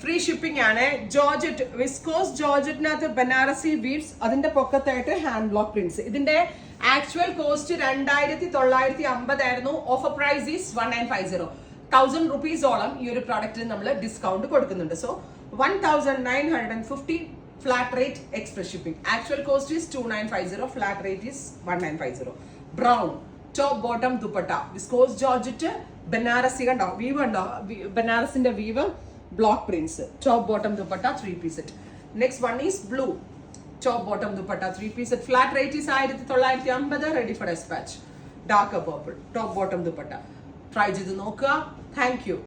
Free shipping ആണ്. Georgette viscous ജോർജറ്റിനകത്ത് Banarasi weaves, അതിന്റെ പൊക്കത്തായിട്ട് hand block prints. ഇതിന്റെ ആക്ച്വൽ കോസ്റ്റ് 2950 ആയിരുന്നു. Offer price is 1950. 1000 റുപ്പീസോളം ഈ ഒരു പ്രോഡക്റ്റിന് നമ്മൾ ഡിസ്കൗണ്ട് കൊടുക്കുന്നുണ്ട്. So 1950 flat rate express shipping. Actual cost is 2950, flat rate is 1950. Brown top bottom dupatta, viscose georgette, Banarasi കണ്ടോ, weave ഉണ്ടോ, ബനാറസിന്റെ weave, block prints, top bottom dupatta 3 piece set. Next one is blue top bottom dupatta 3 piece set. Flat rate is 1950, ready for dispatch. Dark purple top bottom dupatta. Try ചെയ്ത് നോക്കുക. Thank U.